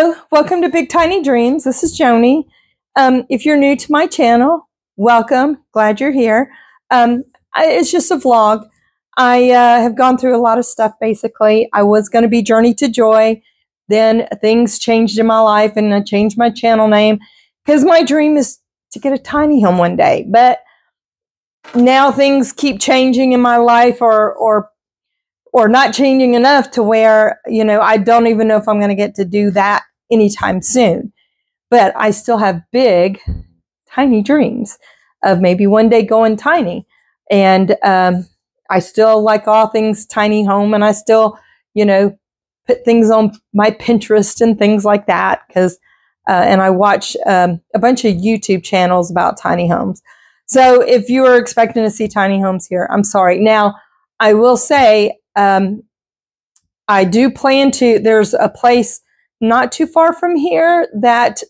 Hello, welcome to Big Tiny Dreams. This is Joni. If you're new to my channel, welcome. Glad you're here. It's just a vlog. I have gone through a lot of stuff, basically. I was going to be Journey to Joy. Then things changed in my life, and I changed my channel name because my dream is to get a tiny home one day. But now things keep changing in my life, or not changing enough to where, you know, I don't even know if I'm going to get to do that anytime soon. But I still have big, tiny dreams of maybe one day going tiny. And I still like all things tiny home, and I still, you know, put things on my Pinterest and things like that, because and I watch a bunch of YouTube channels about tiny homes. So if you are expecting to see tiny homes here, I'm sorry. Now, I will say, I do plan to, there's a place not too far from here that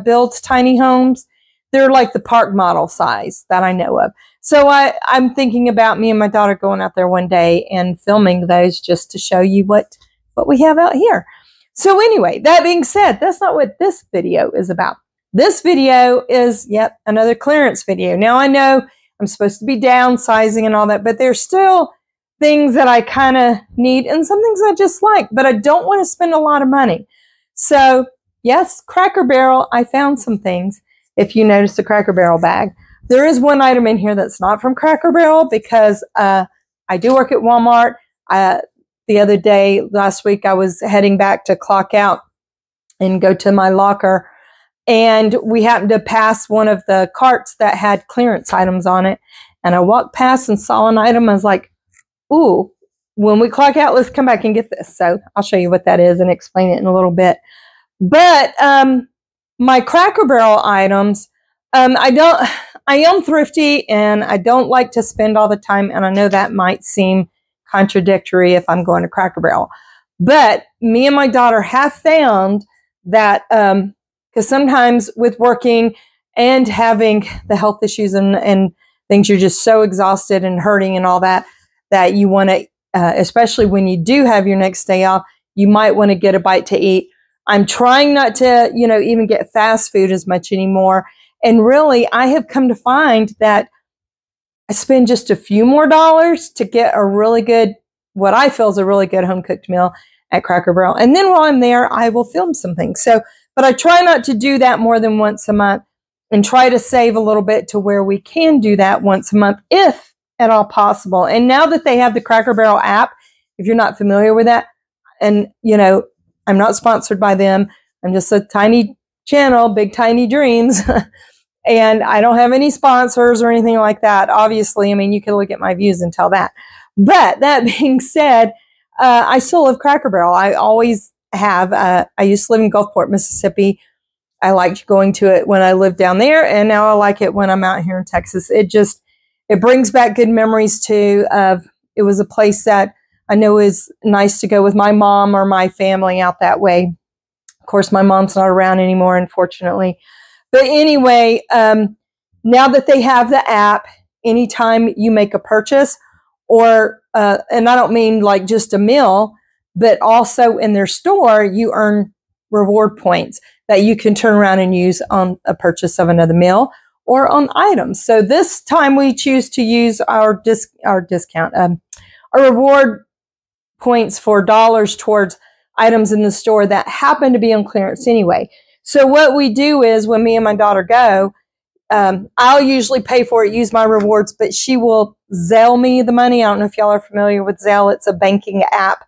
builds tiny homes. They're like the park model size that I know of. So I'm thinking about me and my daughter going out there one day and filming those just to show you what we have out here. So anyway, that being said, that's not what this video is about. This video is yet another clearance video. Now I know I'm supposed to be downsizing and all that, but there's still things that I kind of need and some things I just like, but I don't want to spend a lot of money. So yes, Cracker Barrel, I found some things. If you notice the Cracker Barrel bag, there is one item in here that's not from Cracker Barrel, because I do work at Walmart. The other day, last week, I was heading back to clock out and go to my locker, and we happened to pass one of the carts that had clearance items on it, and I walked past and saw an item. I was like, ooh, when we clock out, let's come back and get this. So I'll show you what that is and explain it in a little bit. But my Cracker Barrel items, I am thrifty, and I don't like to spend all the time. And I know that might seem contradictory if I'm going to Cracker Barrel. But me and my daughter have found that, because sometimes with working and having the health issues and things, you're just so exhausted and hurting and all that, that you want to, especially when you do have your next day off, you might want to get a bite to eat. I'm trying not to, you know, even get fast food as much anymore. And really, I have come to find that I spend just a few more dollars to get a really good, what I feel is a really good home cooked meal at Cracker Barrel. And then while I'm there, I will film some things. So, but I try not to do that more than once a month, and try to save a little bit to where we can do that once a month, if at all possible. And now that they have the Cracker Barrel app, if you're not familiar with that, and you know, I'm not sponsored by them. I'm just a tiny channel, Big Tiny Dreams. And I don't have any sponsors or anything like that. Obviously, I mean, you can look at my views and tell that. But that being said, I still love Cracker Barrel. I always have. I used to live in Gulfport, Mississippi. I liked going to it when I lived down there, and now I like it when I'm out here in Texas. It brings back good memories too. It was a place that I know is nice to go with my mom or my family out that way. Of course, my mom's not around anymore, unfortunately. But anyway, now that they have the app, anytime you make a purchase, or, and I don't mean like just a meal, but also in their store, you earn reward points that you can turn around and use on a purchase of another meal or on items. So this time we choose to use our reward points for dollars towards items in the store that happen to be on clearance anyway. So what we do is, when me and my daughter go, I'll usually pay for it, use my rewards, but she will Zelle me the money. I don't know if y'all are familiar with Zelle. It's a banking app.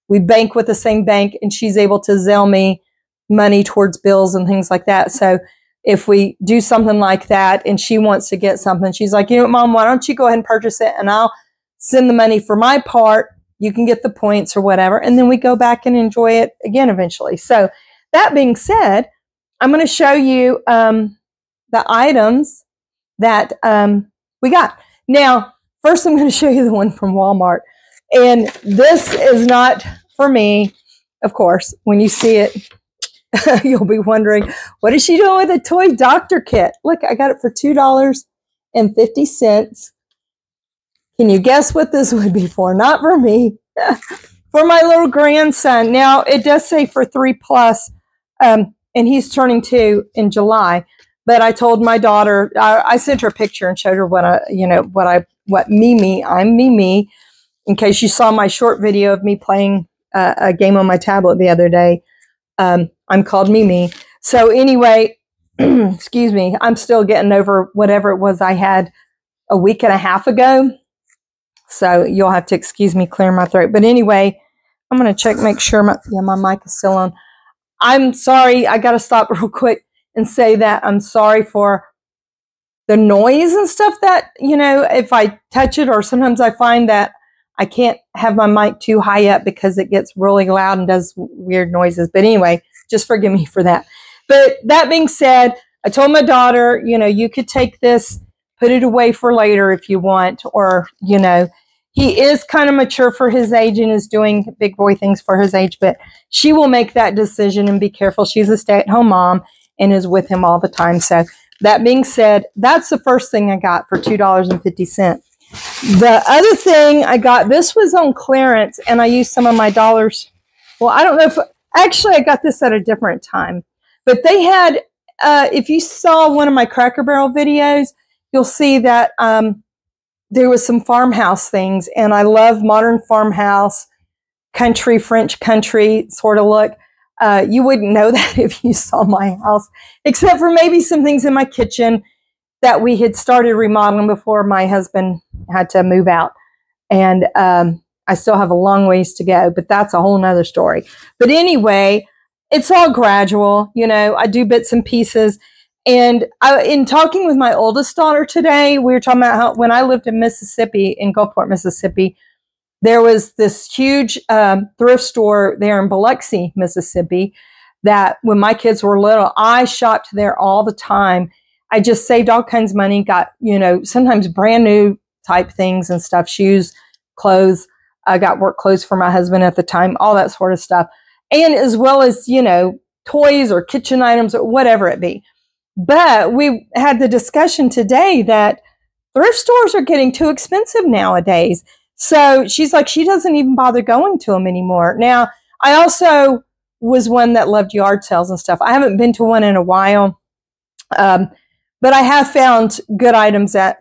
We bank with the same bank, and she's able to Zelle me money towards bills and things like that. So if we do something like that and she wants to get something, she's like, you know what, Mom, why don't you go ahead and purchase it, and I'll send the money for my part. You can get the points or whatever. And then we go back and enjoy it again eventually. So that being said, I'm going to show you the items that we got. Now, first I'm going to show you the one from Walmart. And this is not for me. Of course, when you see it, you'll be wondering, what is she doing with a toy doctor kit? Look, I got it for $2.50. Can you guess what this would be for? Not for me, for my little grandson. Now, it does say for 3+, And he's turning 2 in July. But I told my daughter, I sent her a picture and showed her what Mimi, I'm Mimi, in case you saw my short video of me playing a game on my tablet the other day. I'm called Mimi. So anyway, excuse me, I'm still getting over whatever it was I had a week and a half ago. So you'll have to excuse me clearing my throat. But anyway, I'm going to check, make sure my mic is still on. I'm sorry. I got to stop real quick and say that I'm sorry for the noise and stuff that, if I touch it, or sometimes I find that I can't have my mic too high up because it gets really loud and does weird noises. But anyway, just forgive me for that. But that being said, I told my daughter, you could take this, put it away for later if you want, or, he is kind of mature for his age and is doing big boy things for his age, but she will make that decision and be careful. She's a stay-at-home mom and is with him all the time. So that being said, that's the first thing I got for $2.50. The other thing I got, this was on clearance, and I used some of my dollars. Well, I don't know if, actually I got this at a different time, but they had, if you saw one of my Cracker Barrel videos, you'll see that there was some farmhouse things, and I love modern farmhouse, country, French country sort of look. You wouldn't know that if you saw my house, except for maybe some things in my kitchen that we had started remodeling before my husband had to move out. And I still have a long ways to go, but that's a whole nother story. But anyway, it's all gradual. I do bits and pieces. And in talking with my oldest daughter today, we were talking about how when I lived in Mississippi, in Gulfport, Mississippi, there was this huge thrift store there in Biloxi, Mississippi, that when my kids were little, I shopped there all the time. I just saved all kinds of money, got, sometimes brand new type things and stuff, shoes, clothes. I got work clothes for my husband at the time, all that sort of stuff. And as well as, toys or kitchen items or whatever it be. But we had the discussion today that thrift stores are getting too expensive nowadays. So she's like, she doesn't even bother going to them anymore. Now, I also was one that loved yard sales and stuff. I haven't been to one in a while. But I have found good items at,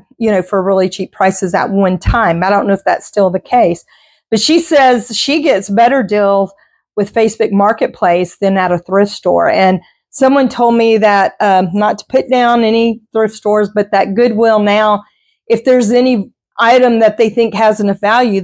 for really cheap prices at one time. I don't know if that's still the case. But she says she gets better deals with Facebook Marketplace than at a thrift store. And someone told me that, not to put down any thrift stores, but that Goodwill now, if there's any item that they think has enough value,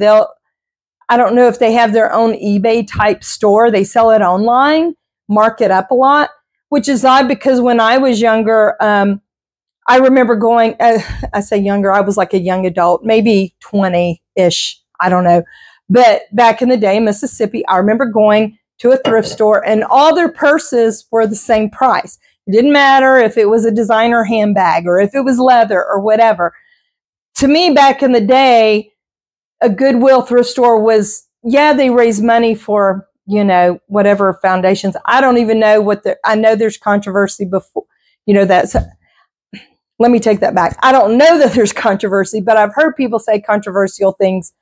I don't know if they have their own eBay type store. They sell it online, mark it up a lot, which is odd because when I was younger, I remember going, I say younger, I was like a young adult, maybe 20-ish, I don't know. But back in the day in Mississippi, I remember going to a thrift store and all their purses were the same price. It didn't matter if it was a designer handbag or if it was leather or whatever. To me, back in the day, a Goodwill thrift store was, they raise money for, whatever foundations. I don't even know I know there's controversy before, that's, let me take that back. I don't know that there's controversy, but I've heard people say controversial things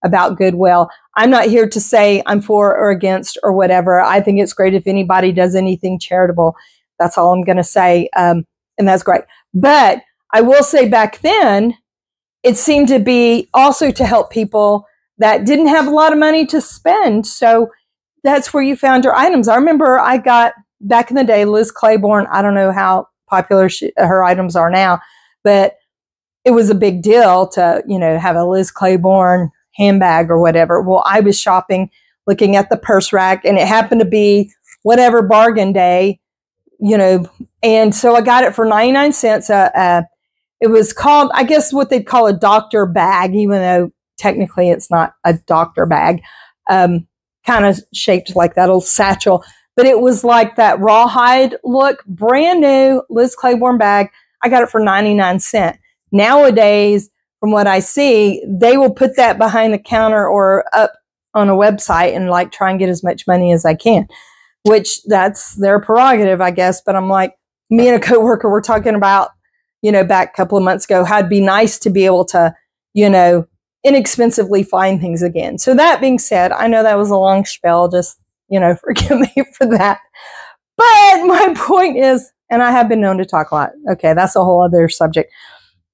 about Goodwill. I'm not here to say I'm for or against or whatever. I think it's great if anybody does anything charitable. That's all I'm going to say. And that's great. But I will say back then, it seemed to be also to help people that didn't have a lot of money to spend. So that's where you found your items. I remember I got, back in the day, Liz Claiborne. I don't know how popular her items are now, but it was a big deal to, have a Liz Claiborne handbag or whatever. Well, I was shopping, looking at the purse rack, and it happened to be whatever bargain day, and so I got it for 99 cents. It was called, I guess, what they'd call a doctor bag, even though technically it's not a doctor bag, kind of shaped like that old satchel. But it was like that rawhide look, brand new Liz Claiborne bag. I got it for 99 cents. Nowadays, from what I see, they will put that behind the counter or up on a website and like try and get as much money as I can, which that's their prerogative, I guess. But I'm like, me and a coworker were talking about, back a couple of months ago, how it'd be nice to be able to, inexpensively find things again. So that being said, I know that was a long spell, just, forgive me for that. But my point is, and I have been known to talk a lot. Okay, that's a whole other subject.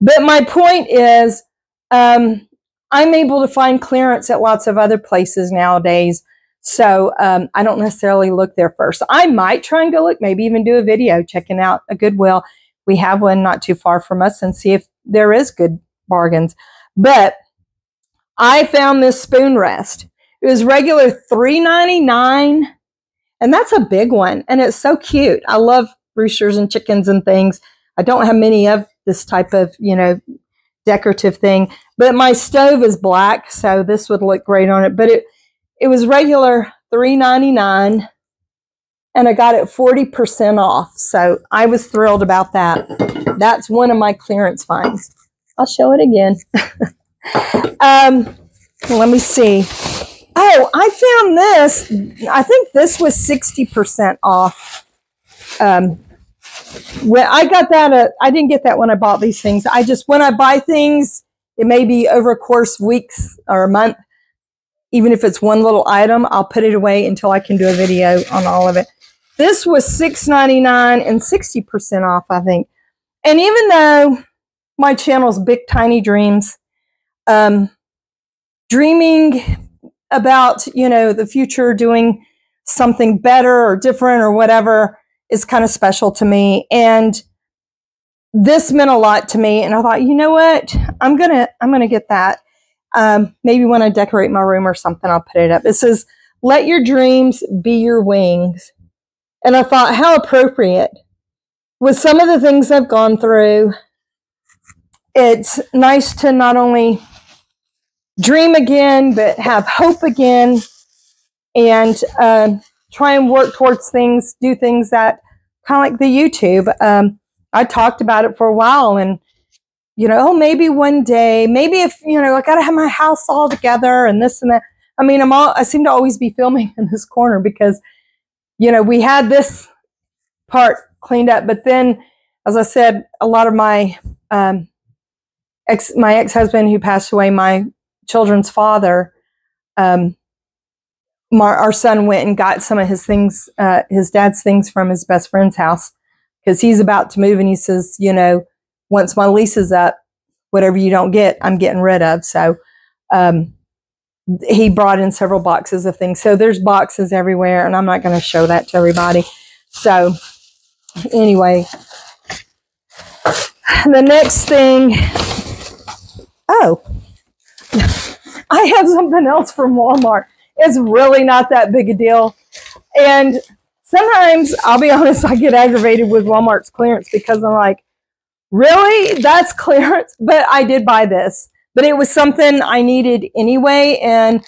But my point is, I'm able to find clearance at lots of other places nowadays. So I don't necessarily look there first. I might try and go look, maybe even do a video checking out a Goodwill. We have one not too far from us, and see if there is good bargains. But I found this spoon rest. It was regular $3.99, and that's a big one, and it's so cute. I love roosters and chickens and things. I don't have many of this type of, decorative thing, but my stove is black, so this would look great on it. But it was regular $3.99, and I got it 40% off. So I was thrilled about that. That's one of my clearance finds. I'll show it again. Let me see. Oh, I found this. I think this was 60% off. When I got that, I didn't get that when I bought these things. When I buy things, it may be over a course of weeks or a month. Even if it's one little item, I'll put it away until I can do a video on all of it. This was $6.99 and 60% off, I think. And even though my channel's Big Tiny Dreams, dreaming about, the future, doing something better or different or whatever is kind of special to me. And this meant a lot to me. And I thought, you know what? I'm gonna get that. Maybe when I decorate my room or something, I'll put it up. It says, "Let your dreams be your wings." And I thought, how appropriate. With some of the things I've gone through, it's nice to not only dream again, but have hope again, and try and work towards things, do things that kind of like the YouTube. I talked about it for a while, and maybe one day, maybe if I got to have my house all together and this and that. I mean, I seem to always be filming in this corner because we had this part cleaned up, but then, as I said, a lot of my ex-husband who passed away, my children's father, our son went and got some of his things, his dad's things, from his best friend's house, because he's about to move, and he says, once my lease is up, whatever you don't get, I'm getting rid of. So he brought in several boxes of things. So there's boxes everywhere, and I'm not going to show that to everybody. So anyway, the next thing, I have something else from Walmart. It's really not that big a deal. And sometimes, I'll be honest, I get aggravated with Walmart's clearance because I'm like, really? That's clearance? But I did buy this. But it was something I needed anyway, and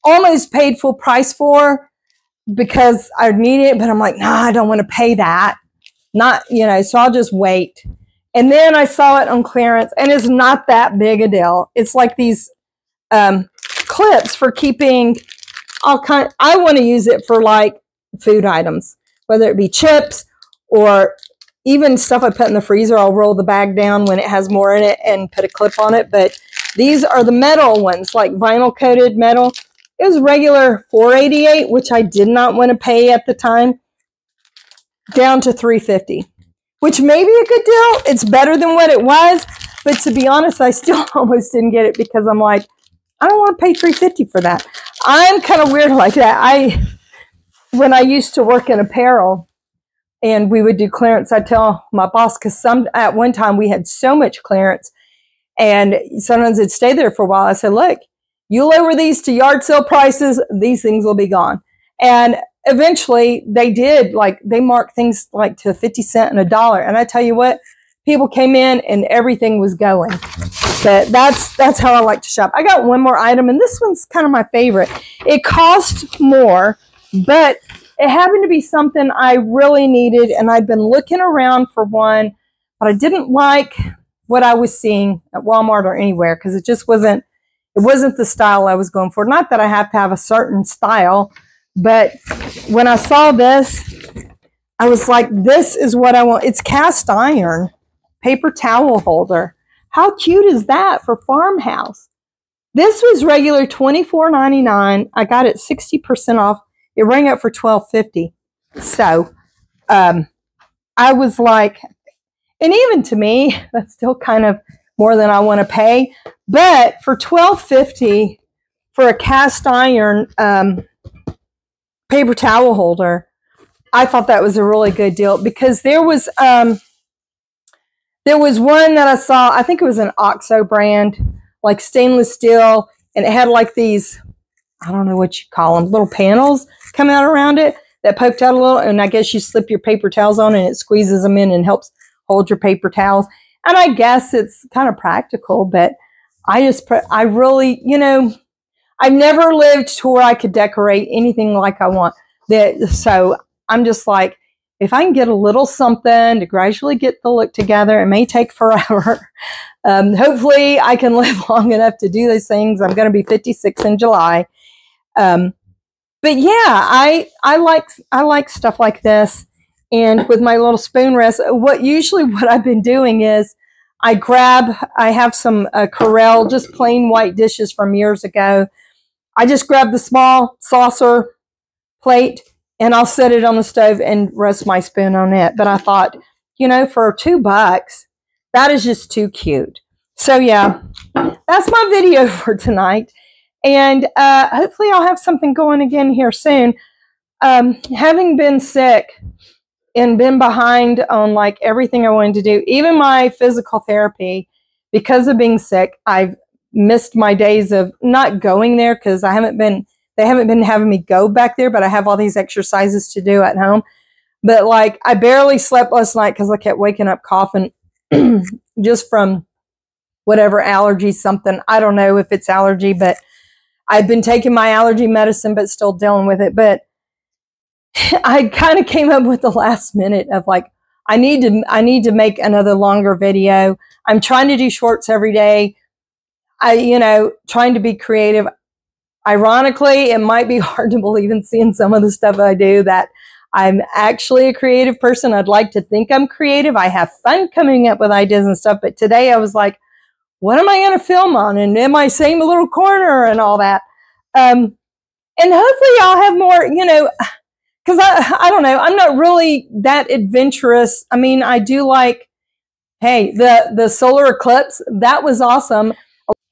almost paid full price for, because I need it. But I'm like, nah, I don't want to pay that. So I'll just wait. And then I saw it on clearance, and it's not that big a deal. It's like these clips for keeping all kind. I want to use it for like food items, whether it be chips or even stuff I put in the freezer. I'll roll the bag down when it has more in it and put a clip on it. But these are the metal ones, like vinyl coated metal. It was regular $4.88, which I did not want to pay at the time, down to $3.50, which may be a good deal. It's better than what it was. But to be honest, I still almost didn't get it because I'm like, I don't want to pay $3.50 for that. I'm kind of weird like that. When I used to work in apparel and we would do clearance, I'd tell my boss, because at one time we had so much clearance, and sometimes it'd stay there for a while. I said, look, you lower these to yard sale prices, these things will be gone. And eventually they did. Like, they marked things like to 50 cents and $1. And I tell you what, people came in and everything was going. But that's how I like to shop. I got one more item, and this one's kind of my favorite. It cost more, but it happened to be something I really needed, and I'd been looking around for one, but I didn't like what I was seeing at Walmart or anywhere, because it just wasn't the style I was going for. Not that I have to have a certain style, but when I saw this, I was like, this is what I want. It's cast iron paper towel holder. How cute is that for farmhouse? This was regular $24.99. I got it 60% off. It rang up for $12.50. So I was like, and even to me, that's still kind of more than I want to pay. But for $12.50 for a cast iron paper towel holder, I thought that was a really good deal, because there was one that I saw, I think it was an OXO brand, like stainless steel, and it had like these, I don't know what you call them, little panels coming out around it that poked out a little, and I guess you slip your paper towels on and it squeezes them in and helps hold your paper towels. And I guess it's kind of practical, but I really, you know, I've never lived to where I could decorate anything like I want. So I'm just like, if I can get a little something to gradually get the look together, it may take forever. Hopefully I can live long enough to do those things. I'm going to be 56 in July. But yeah, I like stuff like this. And with my little spoon rest, what I've been doing is I have some Corelle, just plain white dishes from years ago. I just grab the small saucer plate and I'll set it on the stove and rest my spoon on it. But I thought, you know, for $2, that is just too cute. So yeah, that's my video for tonight. And hopefully I'll have something going again here soon. Having been sick and been behind on like everything I wanted to do, even my physical therapy, because of being sick, I've missed my days of not going there, because they haven't been having me go back there, but I have all these exercises to do at home. But like, I barely slept last night because I kept waking up coughing just from whatever allergy, something. I don't know if it's allergy, but I've been taking my allergy medicine, but still dealing with it. But I kind of came up with the last minute of like, I need to make another longer video. I'm trying to do shorts every day. Trying to be creative. Ironically, it might be hard to believe in seeing some of the stuff I do, that I'm actually a creative person. I'd like to think I'm creative. I have fun coming up with ideas and stuff. But today I was like, what am I going to film on? And am I saying a little corner and all that? And hopefully I'll have more, you know, because I don't know, I'm not really that adventurous. I mean, I do like, hey, the solar eclipse, that was awesome.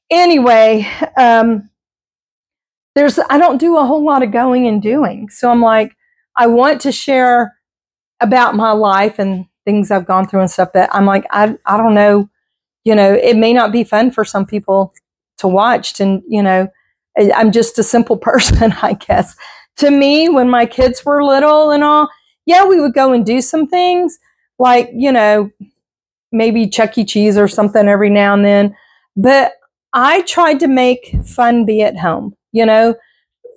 Anyway, I don't do a whole lot of going and doing. So I'm like, I want to share about my life and things I've gone through and stuff, that I'm like, I don't know, you know, it may not be fun for some people to watch. And, you know, I'm just a simple person, I guess. To me, when my kids were little and all, yeah, we would go and do some things like, you know, maybe Chuck E. Cheese or something every now and then. But I tried to make fun be at home, you know.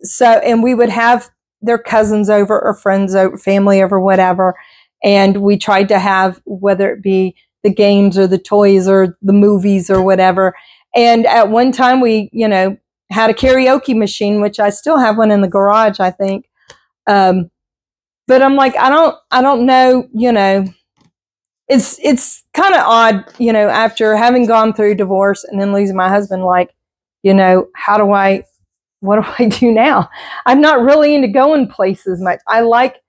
So, and we would have their cousins over or friends over, family over, whatever. And we tried to have, whether it be the games or the toys or the movies or whatever. And at one time we, you know, had a karaoke machine, which I still have one in the garage, I think. But I'm like, I don't know, you know, it's kind of odd, you know, after having gone through divorce and then losing my husband, like, you know, what do I do now? I'm not really into going places much. I like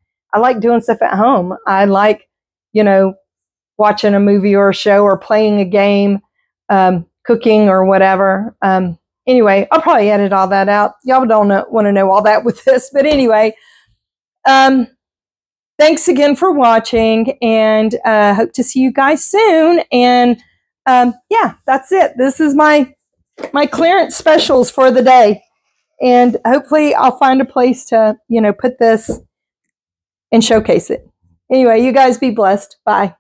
doing stuff at home. I like, you know, watching a movie or a show or playing a game, cooking or whatever. Anyway, I'll probably edit all that out. Y'all don't want to know all that with this. But anyway, thanks again for watching, and hope to see you guys soon. And yeah, that's it. This is my clearance specials for the day. And hopefully I'll find a place to, you know, put this and showcase it. Anyway, you guys be blessed. Bye.